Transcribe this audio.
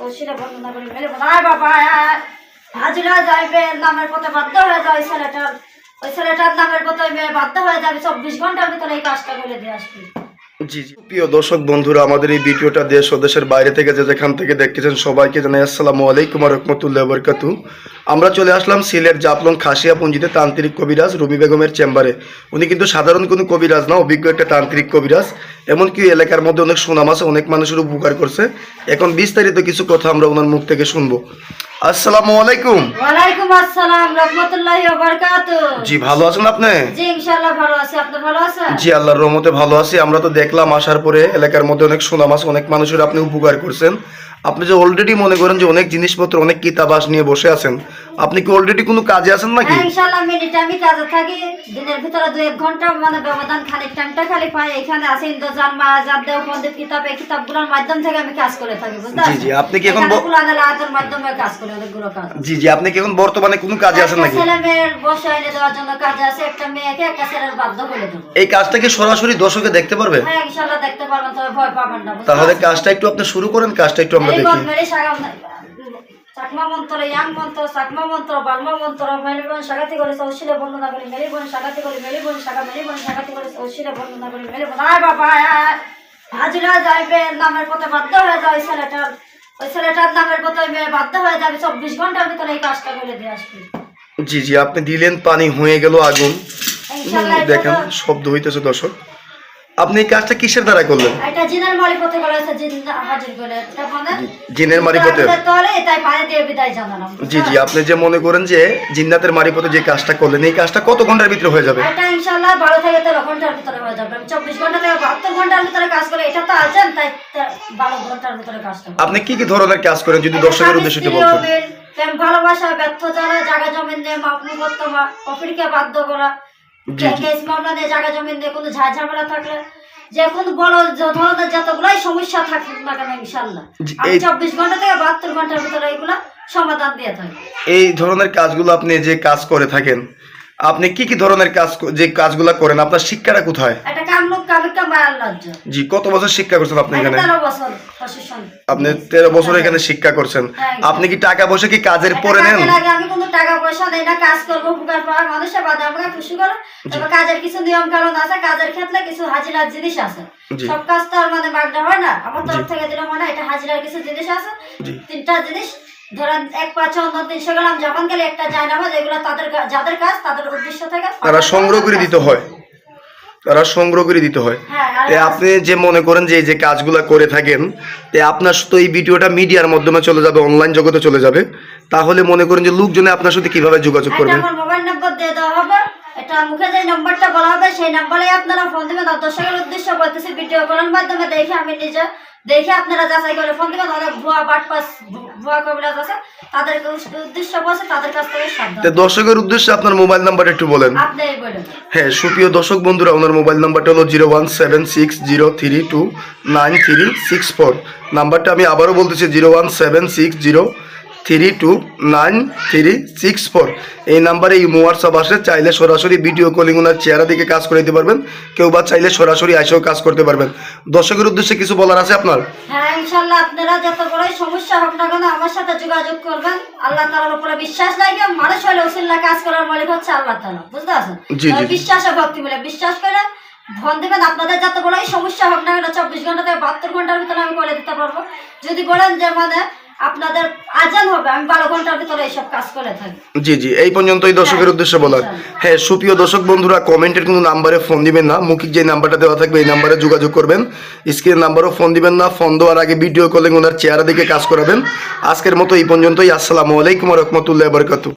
তৌসিলে বর্ণনা করে মেলে বলায় বাবা হাজিরা যাইবে নামের পথে বাধ্য হয়ে যায় ওই ছেলেটার নামের পথে মেয়ে বাধ্য হয়ে যাবে 24 ঘন্টার ভিতরে এই কাজটা করে দিয়ে আসবে। জি জি প্রিয় দর্শক বন্ধুরা, আমাদের এই ভিডিওটা দেশ ও দেশের বাইরে থেকে যেখান থেকে দেখতেছেন সবাইকে জানাই আসসালামু আলাইকুম ওয়া রাহমাতুল্লাহি ওয়া বারাকাতুহু। আমরা চলে আসলাম সিলেট জাফলং খাসিয়াপুঞ্জিতে তান্ত্রিক কবিরাজ রুবি বেগমের চেম্বারে। উনি কিন্তু সাধারণ কোনো কবিরাজ না, অভিজ্ঞ একটা তান্ত্রিক কবিরাজ। এমনকি এলাকার মধ্যে অনেক সুনাম আছে, অনেক মানুষের উপকার করছে। এখন বিস্তারিত কিছু কথা আমরা ওনার মুখ থেকে শুনবো। আসসালামু আলাইকুম। ওয়ালাইকুম আসসালাম রাহমাতুল্লাহি ওয়া বারাকাতুহু। জি ভালো আছেন আপনি? জি ইনশাআল্লাহ ভালো আছি, আপনি ভালো আছেন? জি আল্লাহর রহমতে ভালো আছি। আমরা তো দেখলাম আসার পরে এলাকার মধ্যে অনেক সুনাম আছে, অনেক মানুষের আপনি উপকার করছেন। আপনি যে অলরেডি মনে করেন যে অনেক জিনিসপত্র অনেক কিতাবাস নিয়ে বসে আছেন, আপনি কি অলরেডি কোনো কাজে আছেন নাকি? হ্যাঁ ইনশাআল্লাহ মিনিটে আমি কাজে থাকি, দিনের ভিতরে 2-1 ঘন্টা মানে ব্যবধান খালি টাইমটা খালি পাই। এখানে আছে ইন্দ্রজান মাজার দেও পণ্ডিত কিতাব, এই কিতাবগুলোর মাধ্যম থেকে আমি কাজ করে থাকি, বুঝতে জি জি আপনি কি এখন কুরআনের আয়াতের মাধ্যমে কাজ করি অনেকগুলো কাজ। জি জি আপনি কি এখন বর্তমানে কোনো কাজে আছেন নাকি? ছেলে মেয়ের বসে এনে দেওয়ার জন্য কাজে আছে, একটা মেয়েকে একটা ছেলের বাধ্য করে দেব। এই কাজটা কি সরাসরি দর্শকে দেখতে পারবে? হ্যাঁ ইনশাআল্লাহ দেখতে পারবেন, তবে ভয় পাবেন না। তাহলে কাজটা একটু আপনি শুরু করেন, কাজটা একটু আমরা দেখি। চাকমা মন্ত্র, ইয়াং মন্ত্র, চাকমা মন্ত্র, বালমা মন্ত্র, মেলিবন সাগাতি করে তৌসিলে বর্ণনা করে মেলিবন সাগাতি করে মেলিবন সাগাতি করে তৌসিলে বর্ণনা করে মেলিবন আয় বাবা হাজিরা যাইবে নামের পথে বাধ্য হয়ে যায় ওই ছেলেটার নামের পথে মেয়ে বাধ্য হয়ে যাবে 24 ঘন্টার ভিতরে এই কাজটা করে দিয়ে আসবে। জি জি আপনি দিলেন, পানি হয়ে গেল আগুন। দেখেন শব্দ হইতেছে দর্শক। আপনি এই কাজটা কিসের দ্বারা করলেন? এটা জিনের মারিফতে করেছে, জিন হাজির করে এটা মানে জিনের মারিফতে তোলে তাই পানি দিয়ে বিদায় জানালাম। জি জি আপনি যে মনে করেন যে জিন্নাতের মারিফতে যে কাজটা করলেন, এই কাজটা কত ঘন্টার ভিতরে হয়ে যাবে? এটা ইনশাআল্লাহ 12 থেকে 13 ঘন্টার ভিতরে হয়ে যাবে। আমি 24 ঘন্টা থেকে 72 ঘন্টার ভিতরে কাজ করে, এটা তো আছেন তাই 12 ঘন্টার ভিতরে কাজটা। আপনি কি কি ধরনের কাজ করেন যদি দর্শকের উদ্দেশ্যে একটু বলতেন? প্রেম ভালোবাসা ব্যর্থ যারা জায়গা জমি নিয়ে মাপনি করতমা অফিরকে বাধ্য করা, কেস মামলা নিয়ে জায়গা জমি নিয়ে কোনো ঝামেলা থাকলে, যে কোনো বড় ধরনের যতগুলাই সমস্যা থাকুক না কেন ইনশাআল্লাহ আমি 24 ঘন্টা থেকে 72 ঘন্টার ভিতরে এগুলা সমাধান দিয়ে থাকি। এই ধরনের কাজগুলো আপনি যে কাজ করে থাকেন, আপনি কি কি ধরনের কাজ যে কাজগুলো করেন, আপনার শিক্ষাটা কোথায়? এটা কামলুক কামিকা মায়ার লজ্জা। জি কত বছর শিক্ষা করছেন আপনি এখানে? 13 বছর প্রশিক্ষণ। আপনি 13 বছর এখানে শিক্ষা করছেন। আপনি কি টাকা পয়সা কি কাজের পরে নেন? আমি কোনো টাকা পয়সা দেই না, কাজ করব উপকার পাওয়ার মানুষের বাদে আমাকে খুশি করে। তবে কাজের কিছু নিয়ম কানুন আছে, কাজের ক্ষেত্রে কিছু হাজিরার জিনিস আছে। সব কাজ তো আর মানে মাগনা হয় না, আমার তরফ থেকে দিলে মনে এটা হাজিরার কিছু জিনিস আছে। 3টা জিনিস ধরেন 1-5 অন্য 300 গ্রাম যখন গেলে একটা যায় না, যেগুলো তাদের যাদের কাজ তাদের উদ্দেশ্য থেকে তারা সংগ্রহ করে দিতে হয়, আপনি যে মনে করেন যে এই যে কাজগুলো করে থাকেন, আপনার তো এই ভিডিওটা মিডিয়ার মাধ্যমে চলে যাবে, অনলাইন জগতে চলে যাবে, তাহলে মনে করেন যে লোকজনে আপনার সাথে কিভাবে যোগাযোগ করবে? আমার মোবাইল নাম্বার দিয়ে দেওয়া হবে, এটা মুখে যে নাম্বারটা বলা হবে সেই নাম্বারে আপনারা ফোন দিবেন। দর্শকের উদ্দেশ্য বলতেছি, ভিডিও করার মাধ্যমে দেখে আমি নিজে দেখে আপনারা যাচাই করে ফোন দিবেন। অনেক ভুয়া বাটপাস ভুয়া কবিরাজ আছে, তাদের উদ্দেশ্য বলছে তাদের কাছ থেকে সাবধান। দর্শকের উদ্দেশ্যে আপনার মোবাইল নাম্বারটা একটু বলেন। আপনিই বলেন। হ্যাঁ সুপ্রিয় দর্শক বন্ধুরা, ওনার মোবাইল নাম্বারটা হলো 01760329364। নাম্বারটা আমি আবারও বলতেছি 01760329364। এই নাম্বারে এই হোয়াটসঅ্যাপ আসে, চাইলে সরাসরি ভিডিও কলিং ওনার চেহারা দিকে কাজ করে দিতে পারবেন, কেউ বা চাইলে সরাসরি এসেও কাজ করতে পারবেন। দর্শকের উদ্দেশ্যে কিছু বলার আছে আপনার? হ্যাঁ ইনশাআল্লাহ আপনারা যত বড়ই সমস্যা হোক না কেন আমার সাথে যোগাযোগ করবেন। আল্লাহ তাআলার উপরে বিশ্বাস রাখবে, মানুষ হলে ওসিলা কাজ করার মালিক হচ্ছে আল্লাহ তাআলা, বুঝতে পারছেন? বিশ্বাস আর ভক্তি মিলে বিশ্বাস করে ফোন দিবেন। আপনাদের যত বড়ই সমস্যা হোক না কেন 24 ঘন্টা থেকে 72 ঘন্টার ভিতরে আমি করে দিতে পারবো। যদি বলেন যে মানে আপনাদের আজান হবে, আমি 12 ঘন্টার ভিতরে এইসব কাজ করে থাকি। জি জি এই পর্যন্তই দর্শকের উদ্দেশ্যে বলার। হ্যাঁ সুপ্রিয় দর্শক বন্ধুরা, কমেন্টের কোনো নাম্বারে ফোন দিবেন না, মৌখিক যে নাম্বারটা দেওয়া থাকবে এই নাম্বারে যোগাযোগ করবেন। স্ক্রিনের নাম্বারও ফোন দিবেন না, ফোন দেওয়ার আগে ভিডিও কলিং ওনার চেহারা দিকে কাজ করাবেন। আজকের মতো এই পর্যন্তই। আসসালামু আলাইকুম ওয়া রাহমাতুল্লাহি ওয়া বারাকাতুহু।